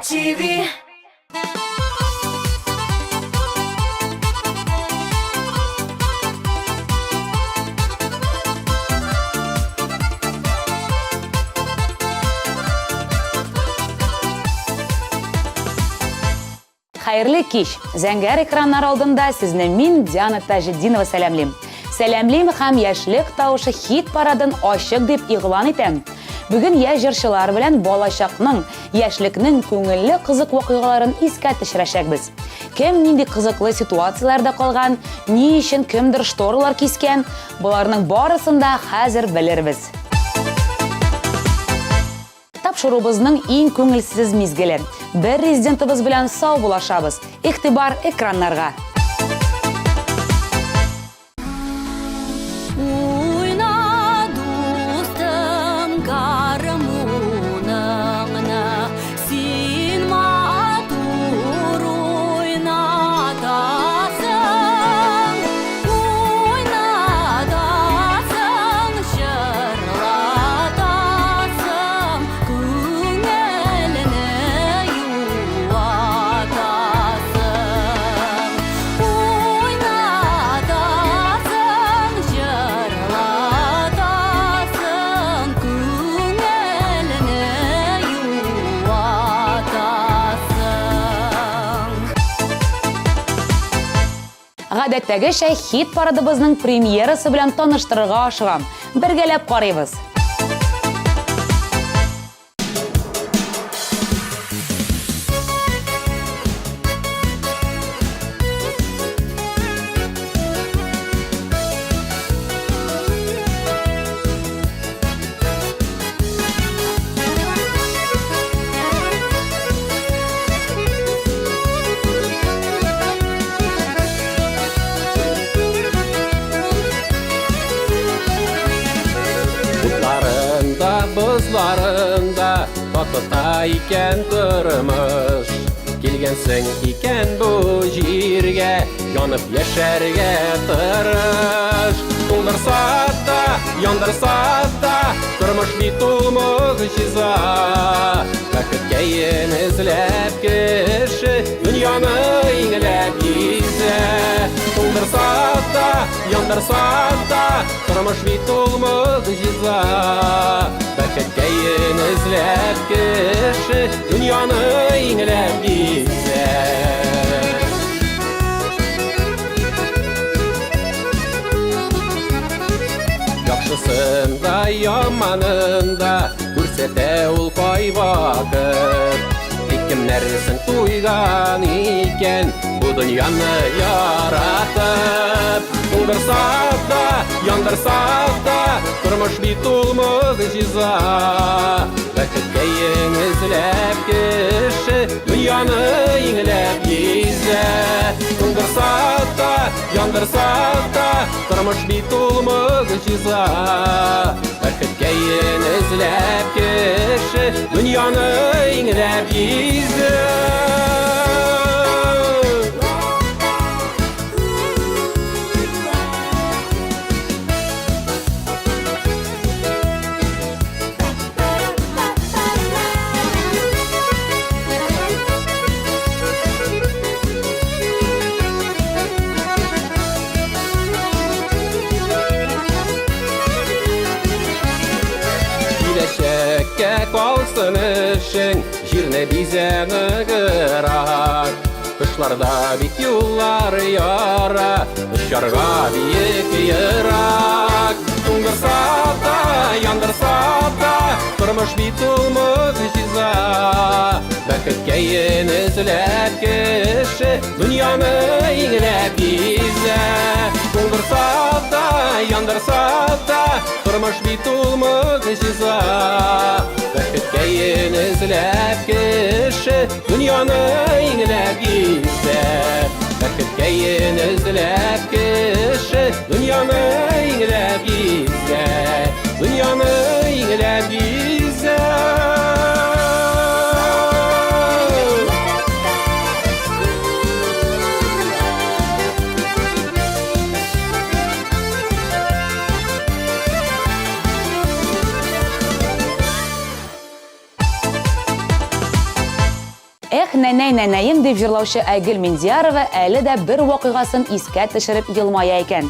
TV. Xayrlı kеш. Зәңгәр экраннар алдында сезне мин Диана Тажиддинова сәламлим. Сәламлим һәм яшьлек тавышы хит парадын ачык дип игълан итәм. Бүген яшь җырчылар белән балачакның, яшьлекнең күңелле кызык вакыйгаларын искә төшерәчәкбез. Кем нинди кызыклы ситуацияләрдә калган, ни өчен кемдер шторалар кискән, буларның барысын да хәзер белербез. Тапшырубызның иң күңелсез мизгеле. Бер резидентыбыз белән сау булашабыз. Игътибар экраннарга. Гадәттәгечә хит парадыбызның премьерасы белән таныштырырга ашыгам. Бергәләп карыйбыз. Buzlarında batıta iken durmuş Келгенсің iken bu jirge Yanıp yeşerge tırış Tuldırsa da, yandırsa da Durmuş bir tulmuq jiza Vakit keyin izlep kişi Dünyanı inglep gize Tuldırsa da, yandırsa da Durmuş bir tulmuq jiza Vakit keyin izlep kişi Dünyanı inglep gize Yaxşısında, yamanında Күрсәтә ул кай вакыт Кемнәрсен туйган икән Бу дөньяны яратып Туңдырса да, яндырса да Тормыш бит ул мөгъҗиза Вакыт кәен эзләп кеше Дөньяны иңләп йөзә Туңдырса да, яндырса да Тормыш бит ул мөгъҗиза Вакыт кәен эзләп кеше Дөньяны иңләп йөзә Киләчәккә калсын эшең, җирне бизәне гырак. Кышларда бит юллар яра, очарга биек ерак. Туңдырса да, яндырса да, тормыш бит ул мөгъҗиза. Бәхет кәен эзләп кеше, дөньяны иңләп йөзә. Туңдырса да, яндырса да, тормыш бит ул мөгъҗиза. Бәхет кәен эзләп кеше, дөньяны иңләп йөзә. Бәхет кәен эзләп кеше, дөньяны иңләп йөзә. Дөньяны иңләп йөзә. Эх, нәнәй-нәнәйем дип җырлаучы Айгөл Миндиярова әле дә бер вакыйгасын искә төшереп елмая икән.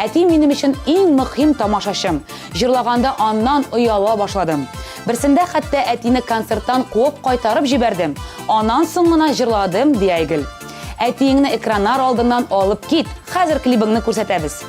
Әти минем өчен иң мөһим тамашачым. Җырлаганда аннан ояла башладым. Берсендә хәтта әтине концерттан куып кайтарып җибәрдем. Аннан соң гына җырладым, ди Айгөл. Әтиеңне экраннар алдыннан алып кит. Хәзер клибыңны күрсәтәбез.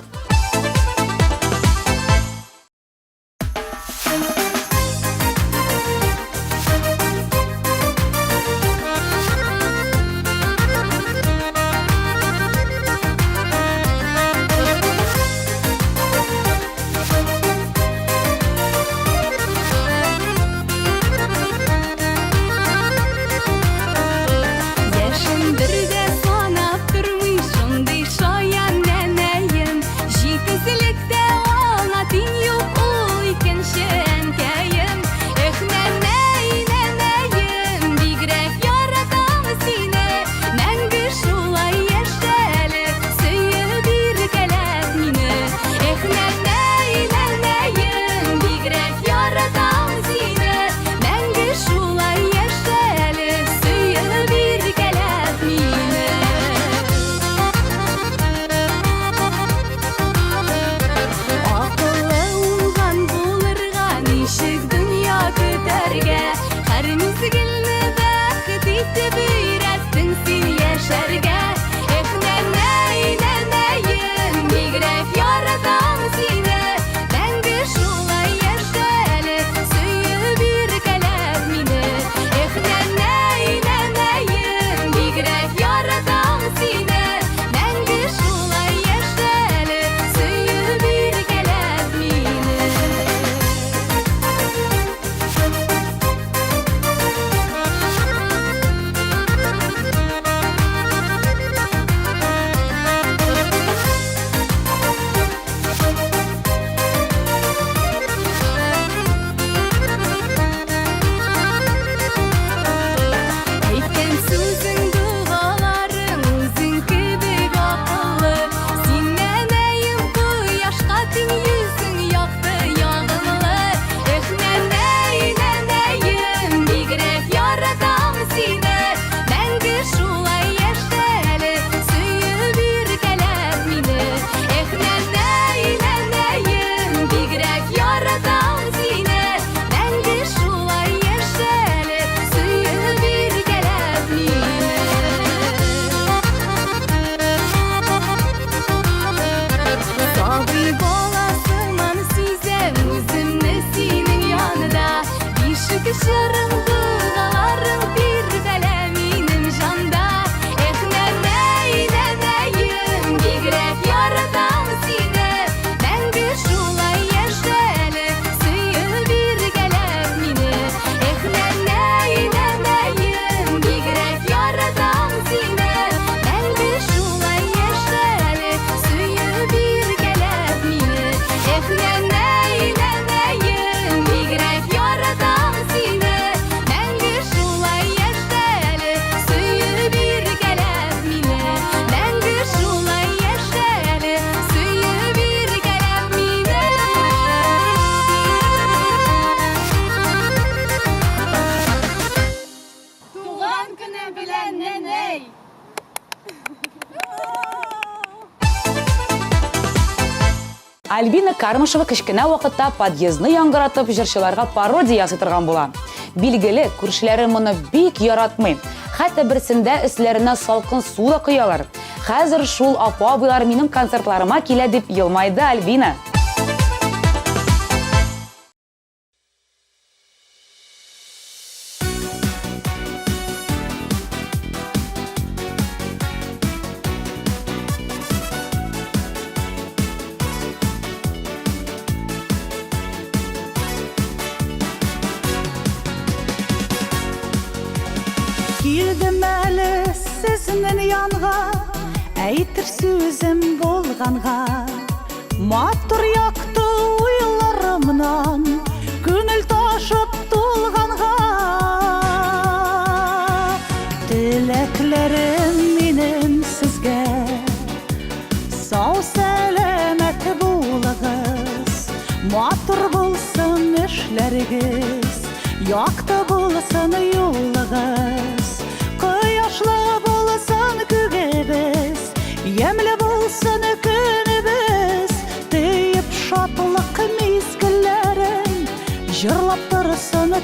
Альбина Кармышева кечкенә вакытта подъездны яңгыратып җырчыларга пародия ясый торган була. Билгеле, күршеләре моны бик яратмый. Хәтта берсендә өсләренә салкын су да коялар. Хәзер шул апа-абыйлар минем концертларыма килә дип елмайды Альбина. Килдем әле сезнең янга, әйтер сүзем булганга. Матур якты уйларымнан, күңел ташып тулганга. Теләкләрем минем сезгә, сау сәламәт булыгыз. Матур булсын эшләрегез, якты булсын юлыгыз.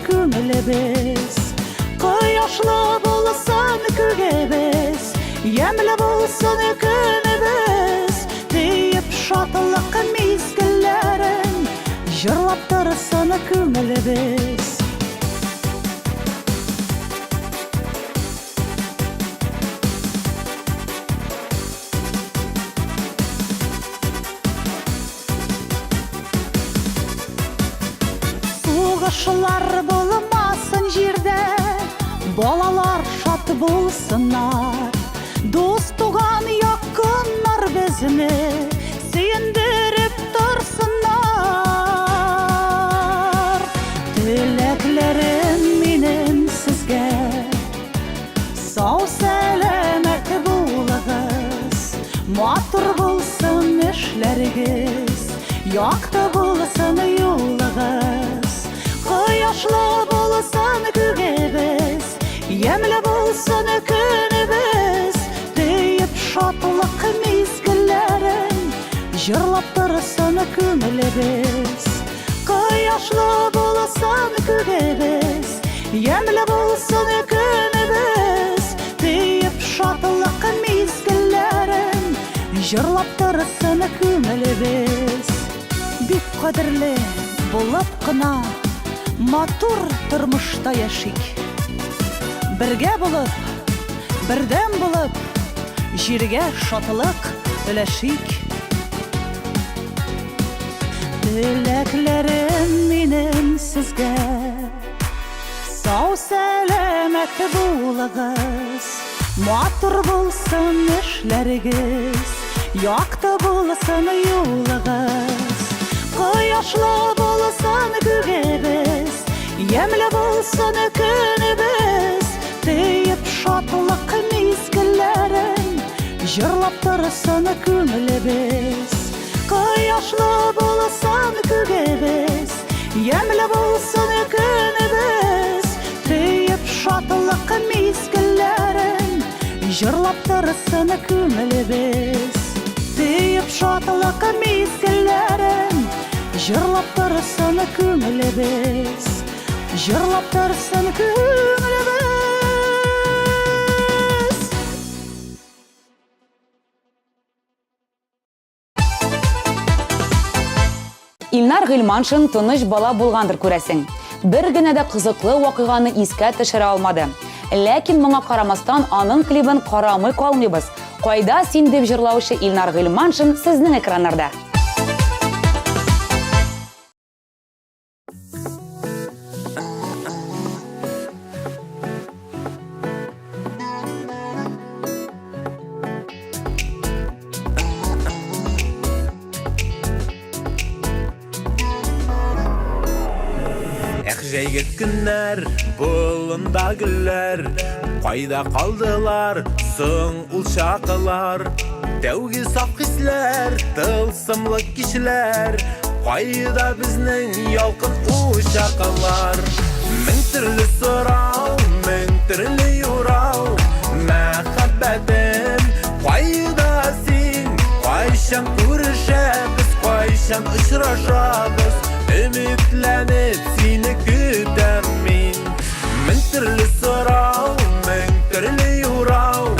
көңілібіз, Құяшлы болсын күгебіз, Емлі болсын күнібіз, Дейіп шатылық мезгілерін, Жырлап тұрсын көңілібіз. Суғышылар болмасын жерде, балалар шат болсынар. Дос туған якындар бізіні сүйіндіріп тұрсынар. Тілеклерім менің сізге, сау сәлемет болығыз, матур болсын ішлеріңіз, яқты болсын юлығыз. Құяшлы болсын күгебіз, емлі болсын күнібіз, Дейіп шатылық мезгілерін, Жырлап тұрсын көңілібіз. Құяшлы болсын күгебіз, емлі болсын күнібіз, Дейіп шатылық мезгілерін, Жырлап тұрсын көңілібіз. Бик қадірлі болып қына, матур тұрмышта яшик. Бірге болып, бірден болып, жерге шатылық үләшик. Тілеклерім менің сізге, сау сәлемет болығыз, матур болсын ішлеріңіз, яқты болсын юлығыз. Құяшлы болсын күгебіз, емлі болсын күнібіз, Дейіп шатылық мезгілерін, Жырлап тұрсын көңілібіз. Құяшлы болсын күгебіз, емлі болсын күнібіз, Дейіп шатылық мезгілерін, Жырлап тұрсын көңілібіз. Дейіп шатылық мезгілерін, Жырлап тұрсын көңілібіз, Жырлап тұрсын көңілібіз. Илнар Гыйльманшин тыныш бала булгандыр күрәсең. Бер генә дә кызыклы вакыйганы искә төшерә алмады. Ләкин моңа карамастан аның клибын карамый калмыйбыз. Кайда син дип җырлаучы Илнар Гыйльманшин сезнең экраннарда. Жәйгет күннәр, болында гүлләр, Қайда қалдылар, соң ул шақылар. Тәуге саф хисләр, тылсымлы кишеләр, Қайда безнең ялкын ушақылар. Мең төрле сорау, мең төрле юрау, Мәхәббәтем, кайда син? Кайчан күрешәбез, кайчан очрашабыз? Өметләнеп сине көтәм мин. Мең төрле сорау, мең төрле юрау,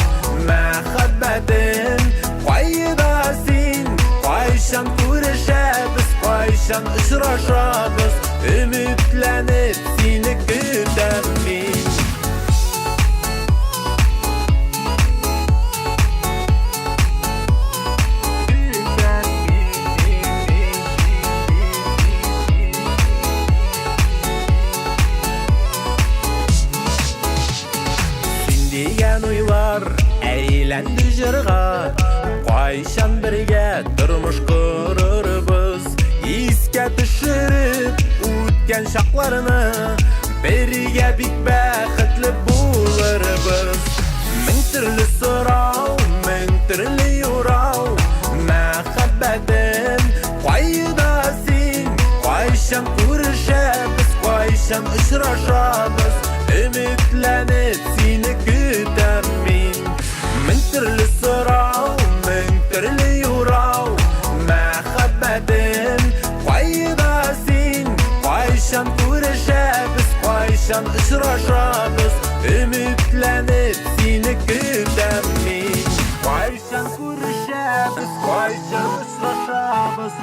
Мәхәббәтем, кайда син? Кайчан күрешәбез, кайчан очрашабыз? Өметләнеп сине көтәм мин. Әйләнді жырға, кайчан бергә тормыш корырбыз. Искә төшереп үткән чакларны, бергә бик бәхетле булырбыз. Мең төрле сорау, мең төрле юрау, Мәхәббәтем, кайда син? Кайчан күрешәбез, кайчан очрашабыз? Өметләнеп сине көтәм мин. Мең төрле сорау, мең төрле юрау, Мәхәббәтем, кайда син? Кайчан күрешәбез, Кайшан ұшырашабыз, үмітленіп сені күтем мен. Кайшан көрішәбіз, кайшан ұшырашабыз,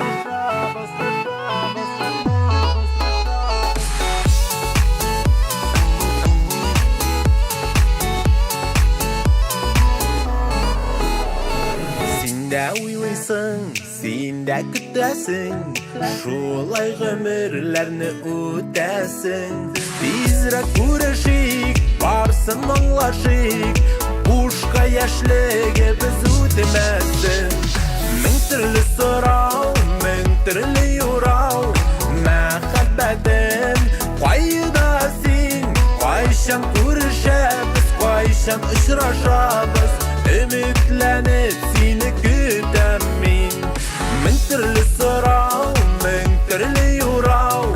Сенде ойлайсың, сенде күтәсің, шулай ғөмірләрні өтәсің. Тезірек көрішік, барсын аңлашық, бушқа яшілігі біз өтемәсін. Мың түрлі сұрау, мың түрлі юрау, мәхәббәтім қайда сен? Қайшан көрішәбіз, қайшан ұшырашабыз, үмітленіп сені күтем мен. Мың түрлі сұрау, мың түрлі юрау,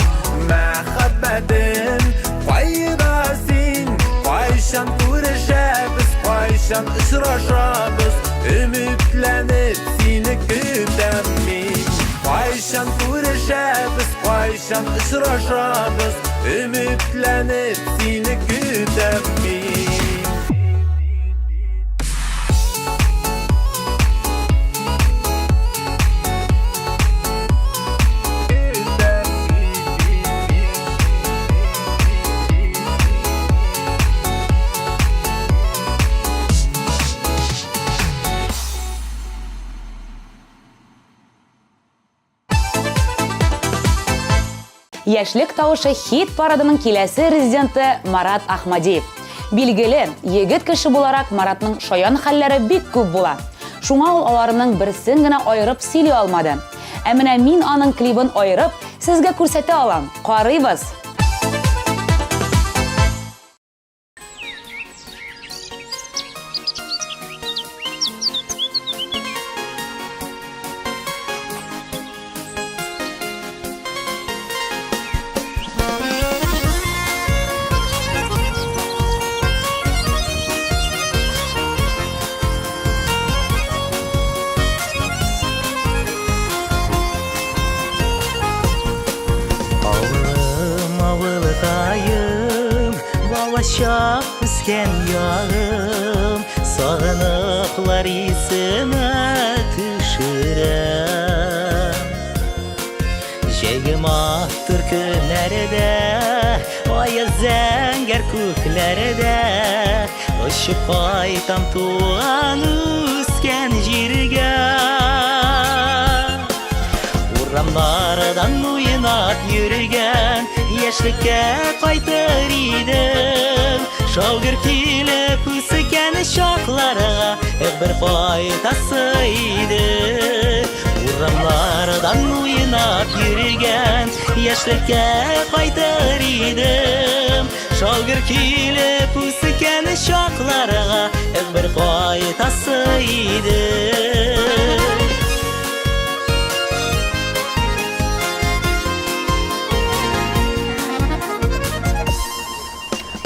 мәхәббәтім қайда сен? Қайшан көрішәбіз, қайшан ұшырашабыз, үмітленіп сені күтем мен. Қайшан көрішәбіз, қайшан ұшырашабыз, үмітленіп сені күтем мен. Яшлек тауышы хит парадының келесі резиденті Марат Ахмадиев. Билгелі, егет кіші боларак Маратның шоян хәлләре бик көп була. Шуңа ул аларының берсен генә айырып сөйли алмады. Ә менә мин аның клибын айырып сезгә күрсәтә алам. Карыйбыз. Şah üsken yağım, sağınıqlar isime düşürem. Jegim ahtır künlerde, ayı zəngər köklerde, Işıp qaytam tuğan üsken jirge. Uramlardan uyinat yürügen, Яшлекке қайтыр идім, Шаугыр келіп үсікен шақларға, бір қайтасы иді. Урамлардан ойнап жүрген, Яшлекке қайтыр идім, Шаугыр келіп үсікен шақларға, бір қайтасы иді.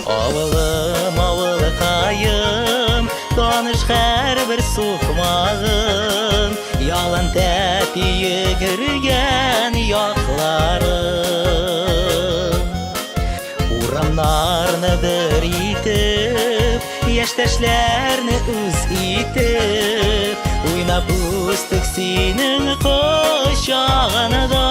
Авылым, авылы қайым, таныш қәр бір сұқмағым, Ялан тәпейі кірген яқларым. Урамларны бір итіп, Яштәшләрні үз итіп, Уйнап үстік сенің құшағыныда.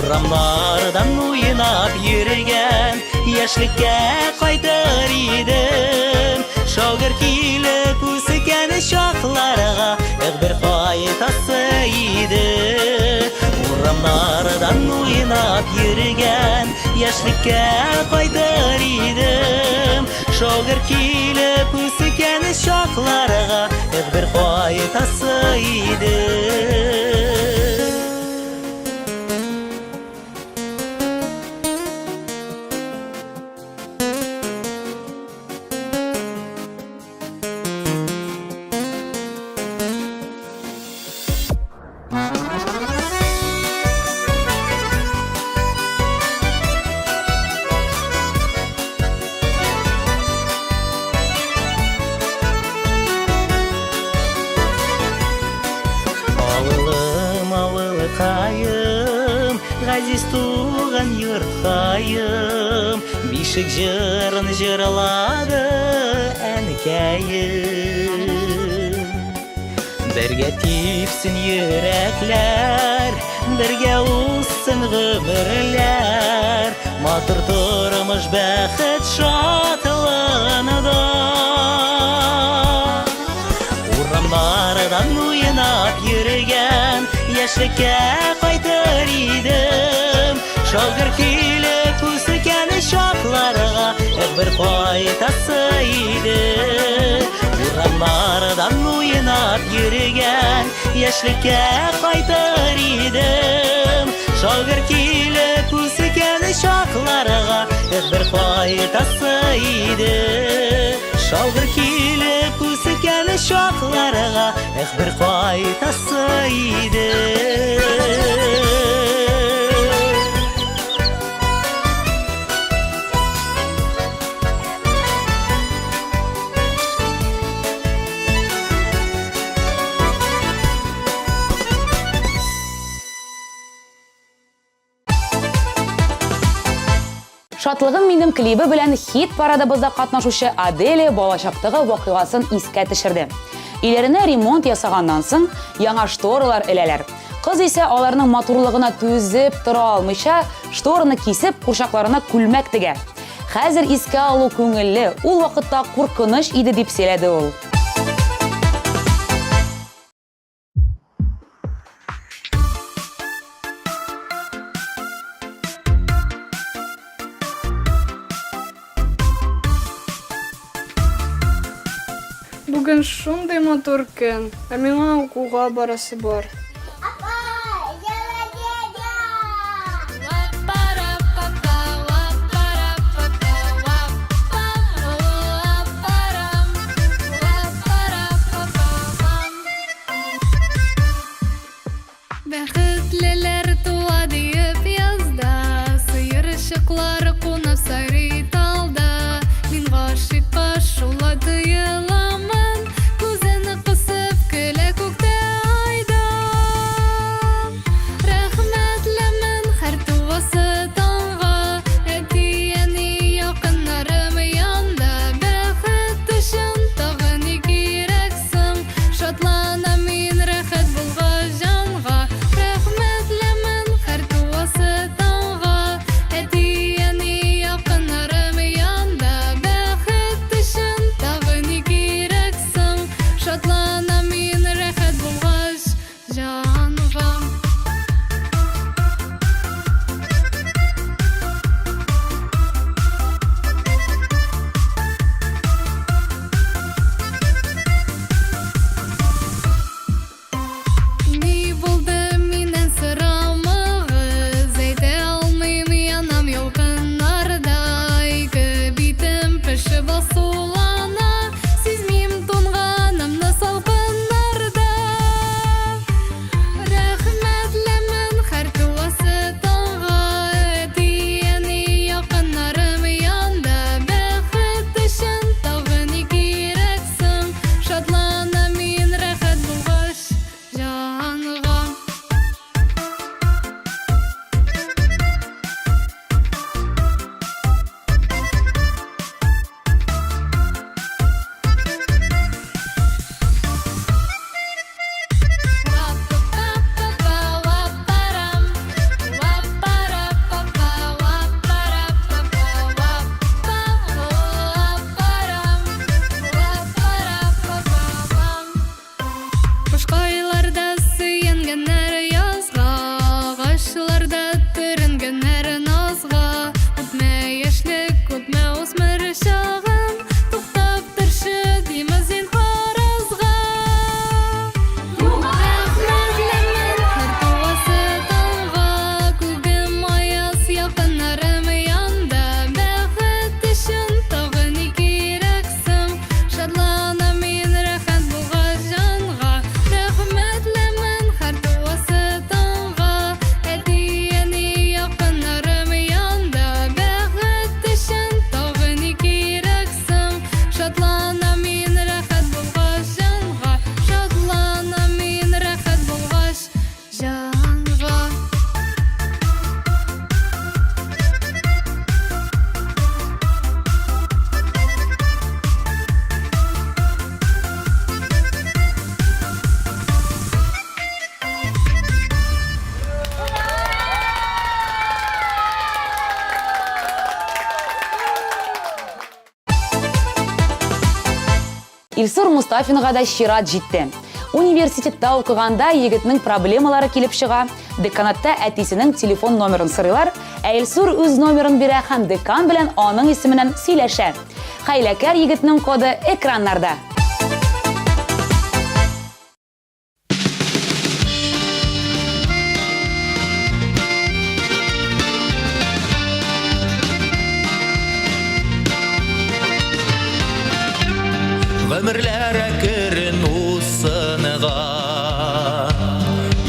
Урамлардан уйнап йөргән, Яшлеккә кайтыр идем, Шаугыр килеп үсекән чакларга, бер кайтасы иде. Урамлардан уйнап йөргән, Яшлеккә кайтыр идем, Шаугыр килеп үсекән чакларга, бер кайтасы иде. Газиз туған туған йұртқайым, бишік жырын жырлады әнкәйім. Бірге типсін йөрәкләр, бірге ұсын ғөмірләр, матыр тұрмыш бәхет шатылыныда. Урамлардан уйнап йөргән, яшьлеккә кайтыр идем. Шагыр килеп үскән чакларга бер кайтасы иде. Урамлардан уйнап йөргән, яшьлеккә кайтыр идем. Шагыр килеп үскән чакларга бер кайтасы иде. Шагыр килеп үскән чакларга бер кайтасы иде. Шатлыгым минем клибы белән хит парадыбызда катнашучы Аделия балачактагы вакыйгасын искә төшерде. Иләренә ремонт ясаганнан соң яңа шторалар эләләр. Кыз исә аларның матурлыгына түзеп тора алмыйча, штораны кисеп курчакларына күлмәк тегә. Хәзер искә алу күңелле, ул вакытта куркыныч иде дип сөйләде ул. Бүген шундый матур көн, ә миңа укуга барасы бар. Бәхетлеләр туа диеп язда, сыер ышыклары кунап сайрый талда. Мин гашыйкка шулай тыйыламын, күзен кысып көлә күктә айда. Рәхмәтлемен һәр туасы таңга, әти-әни якыннарым янда. Бәхет өчен тагы ни кирәк соң, шатланам мин рәхәт булгач җанга. Рәхмәтлемен һәр туасы таңга, әти-әни якыннарым янда. Бәхет өчен тагы ни кирәк соң, шатланам мин рәхәт булгач җанга. Ни булды миннән сорамагыз, әйтә алмыйм янам ялкыннарда. Ике битем пешеп асулана, сизмим тунганымны салкыннарда. Рәхмәтлемен һәр туасы таңга, әти-әни якыннарым янда. Бәхет өчен тагы ни кирәк соң, шатланам мин рәхәт булгач җанга. Илсур Мустафинға да шират жетті. Университетта оқығанда егетнің проблемалары келіп шыға, деканатта әтисінің телефон номерін сырылар, Илсур өз номерін бере һәм декан білән аның исеменен сөйләшә. Хайләкәр егетнең коды экраннарда. Гомерләре керен усыныға,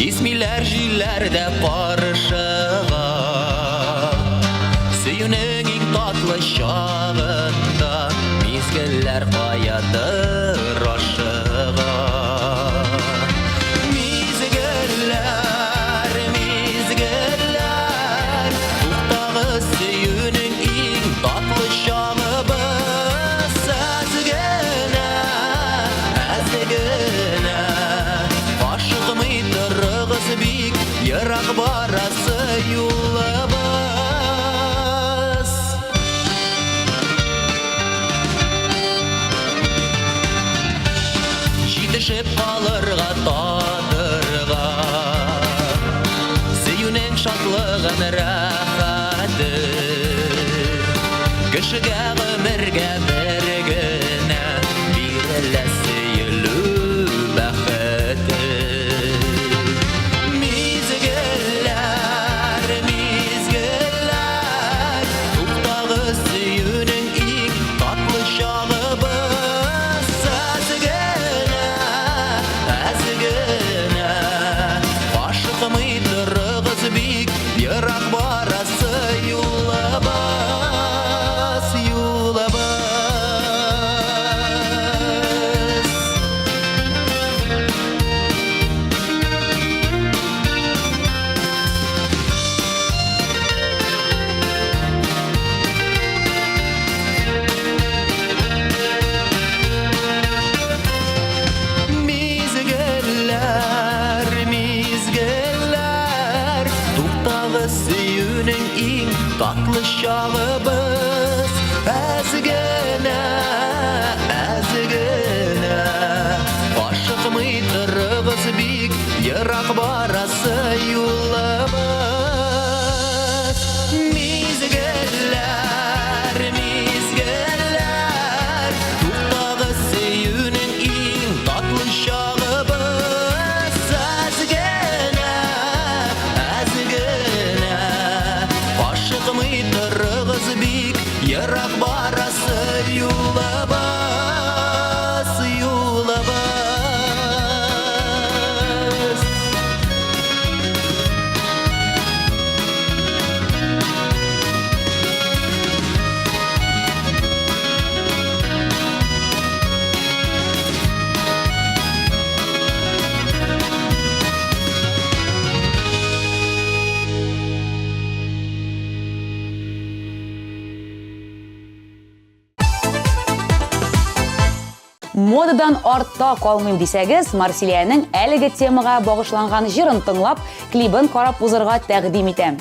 исмиләр җилләрдә карышыга. Сөюнең иң татлы чагында, мизгелләр каядыр ашыга. Мизгелләр, мизгелләр, туктагыз сөюнең иң татлы чагыбыз. Әзгенә, ашыгмый торыгыз бик, ерак барасы юлыбыз. Җитешеп калырга танырга, сөюнең шатлыгын рәхәте, кешегә гомергә бер генә бирелә сөелү бәхете. Мизгелләр, мизгелләр, туктагыз сөюнең иң татлы чагыбыз. Әзгенә, ашыгмый торыгыз бик, ерак барасы юлыбыз, юлыбыз. Мизгелләр, мизгелләр, туктагыз сөюнең иң татлы чагыбыз. Әзгенә, әзгенә, ашыгмый торыгыз бик, ерак барасы юлыбыз. Мизгелләр, мизгелләр, туктагыз сөюнең иң татлы чагыбыз. Әзгенә, әзгенә, ашыгмый торыгыз бик, ерак барасы юлыбыз, юлыбыз. Модадан артта калмыйм дисәгез, Марсилиянең әлеге темага багышланган җырын тыңлап, клибын карап узырга тәкъдим итәм.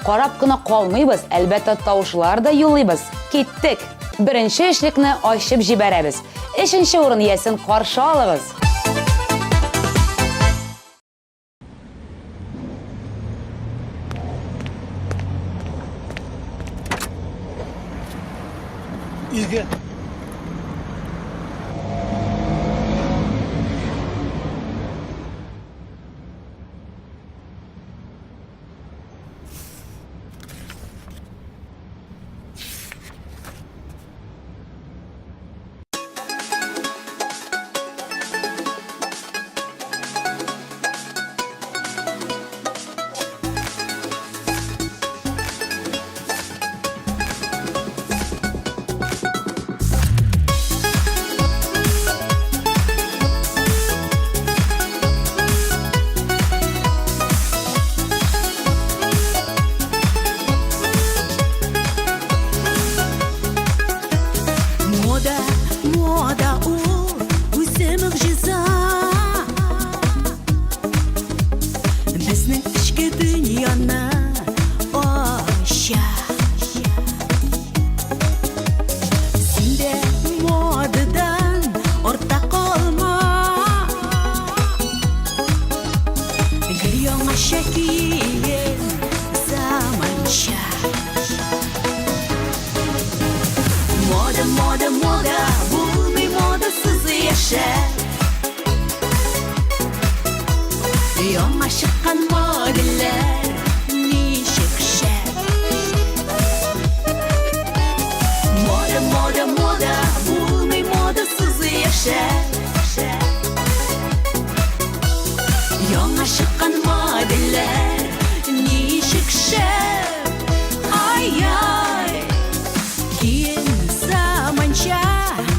Карап кына калмыйбыз, әлбәттә тавышлар да юллыйбыз. Киттек! Беренче эшлекне ачып җибәрәбез. Өченче урын иясен каршы алыгыз. Изге. Синде модадан ортақ Мода, булмый модасыз яшәп. Яңа чыккан модельләр ничек шәп. Мода, булмый модасыз яшәп. Яңа чыккан модельләр ничек шәп. Ай-ай, кием заманча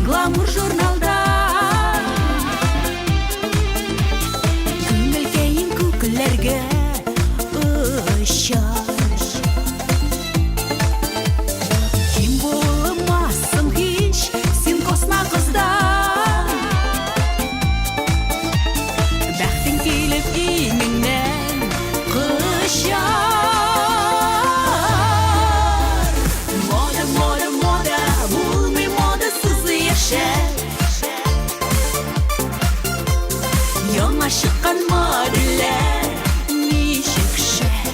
гламур журналда. Күңелкәйем күкләргә очар. Ким булмассың һич син косма кызда. Бәхтең килеп иңеңнән кычар. Мода, булмый модасыз яшәп. Яңа чыккан модельләр ничек шәп.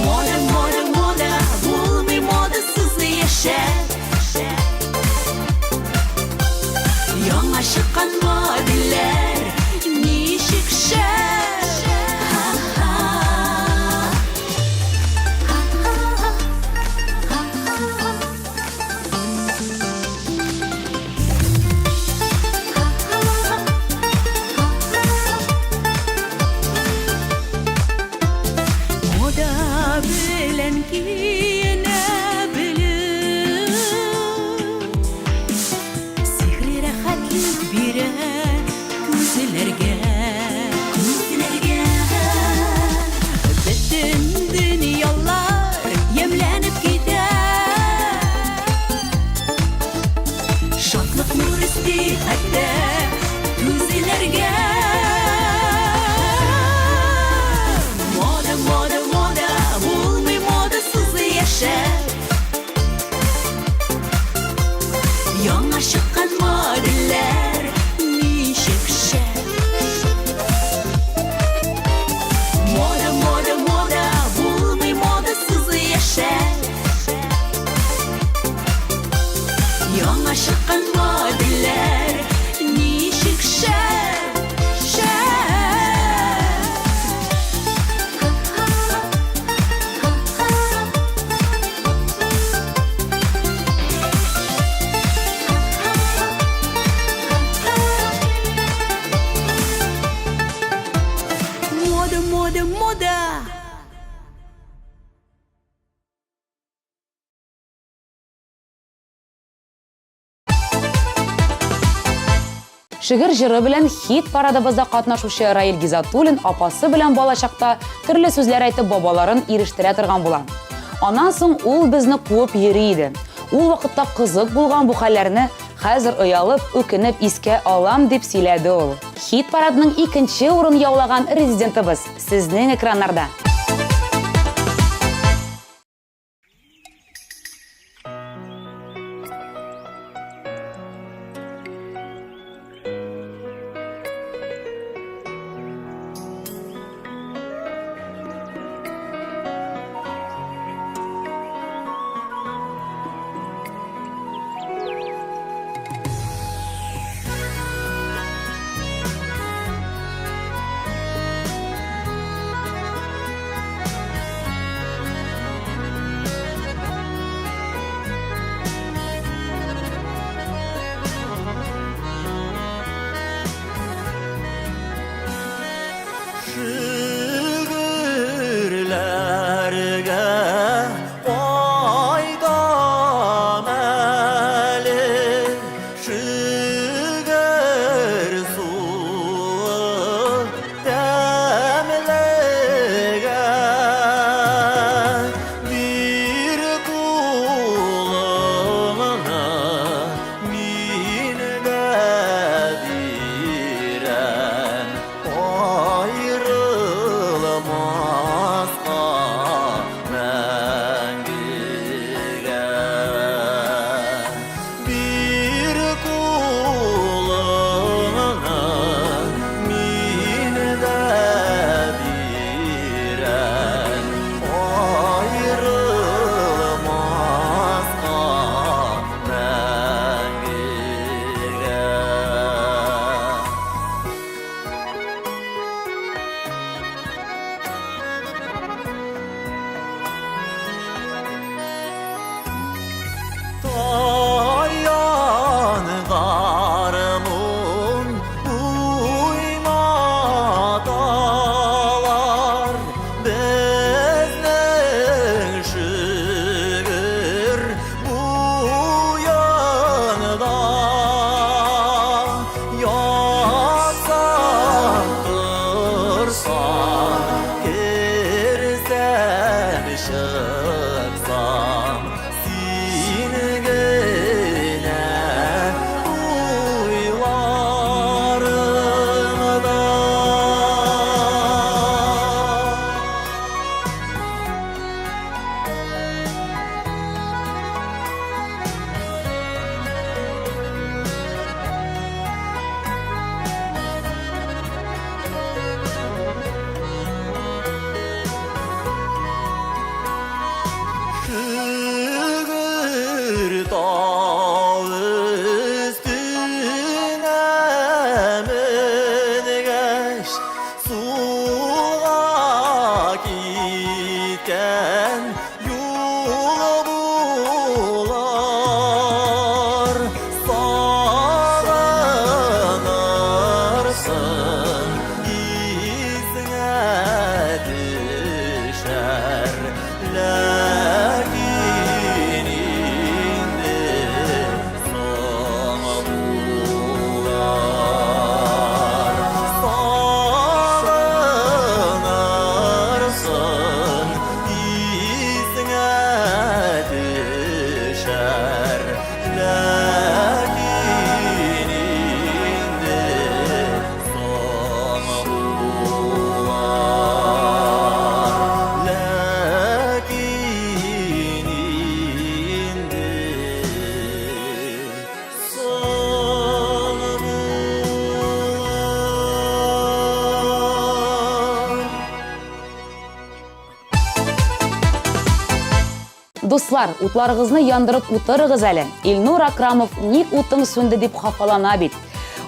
Мода, булмый модасыз яшәп. Яңа чыккан модельләр ничек шәп. Мода белән киенә белү сихри рәхәтлек бирә күзләргә. Бөтен дөньялар ямьләнеп китә. Шатлык нур өсти хәтта күзләргә. Мода, булмый модасыз яшәп. Яңа чыккан модельләр ничек шәп. Мода, булмый модасыз яшәп. Яңа чыккан модельләр ничек шәп. Мода. Шигырь җыры белән хит парадыбызда катнашучы Раил Гизатуллин апасы белән балачакта төрле сүзләр әйтеп бабаларын ирештерә торган була. Аннан соң ул безне куып йөри иде. Ул вакытта кызык булган бу хәлләрне хәзер оялып, үкенеп искә алам дип сөйләде ул. Хит парадының 2нче урын яулаган резидентыбыз сезнең экраннарда. Дуслар, утларыгызны яндырып утырыгыз әле. Илнур Акрамов ник утың сүнде дип хафалана бит.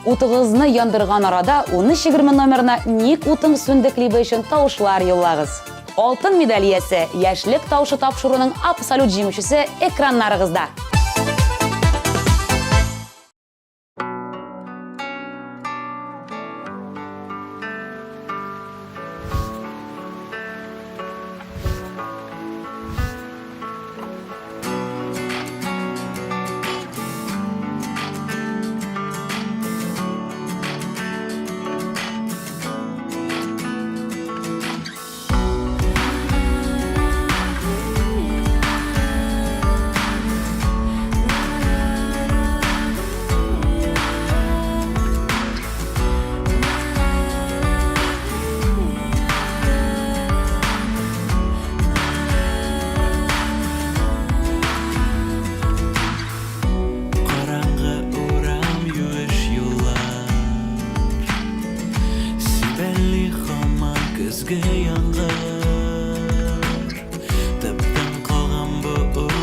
Утыгызны яндырган арада 1320 номерына ник утың сүнде клибы өчен тавышлар юллагыз. Алтын медаль иясе, яшьлек тавышы тапшыруның абсолют җиңүчесе экраннарыгызда. Қараңғы урам юеш юллар Сибәлли хаман көзге яңғыр Тыптың қалған бұ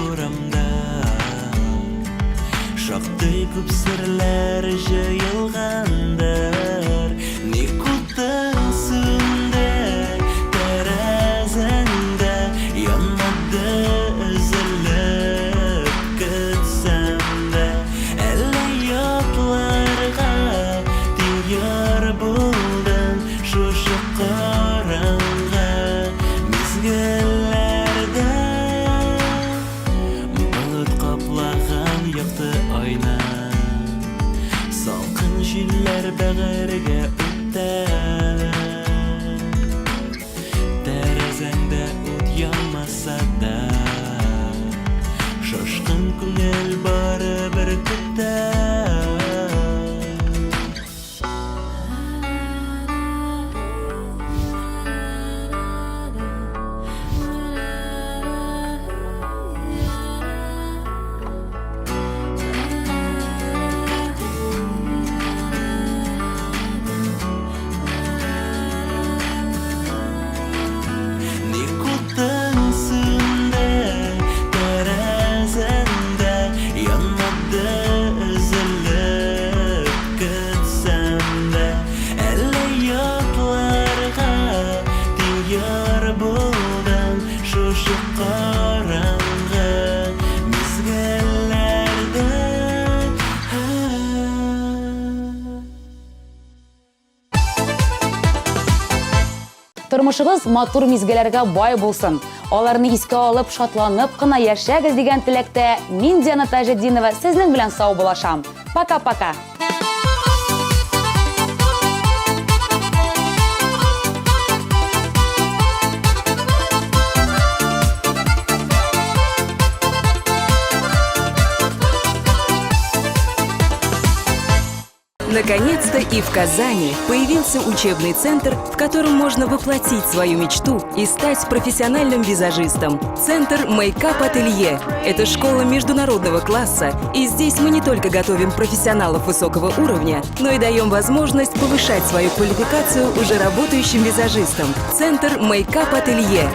урамда Шақты көп сірлер жайылғандар Ник утың сүнде тәрәзәңдә Янмады үзіліп күтсәм дә Әлі ятларға тияр болдың Шушы қараңғы мезгілләрдә Бұлыт қаплаған яқты айна Салқын җилләр бәгыргә үтә Тәрәзәңдә ут янмаса да Шашкын күңел барыбер көтә Ник утың сүнде тәрәзәңдә Янмады үзіліп күтсәм дә Әлі ятларға тияр болдың Шушы қараңғы мезгілләрдә Тормышыгыз матур мизгеләргә бай булсын. Аларны искә алып, шатланып кына яшәгез дигән теләктә мин Диана Тажетдинова сезнең белән сау булашам. Пока-пока. Наконец-то и в Казани появился учебный центр, в котором можно воплотить свою мечту и стать профессиональным визажистом. Центр Мейкап Ателье – это школа международного класса, и здесь мы не только готовим профессионалов высокого уровня, но и даем возможность повышать свою квалификацию уже работающим визажистам. Центр Мейкап Ателье.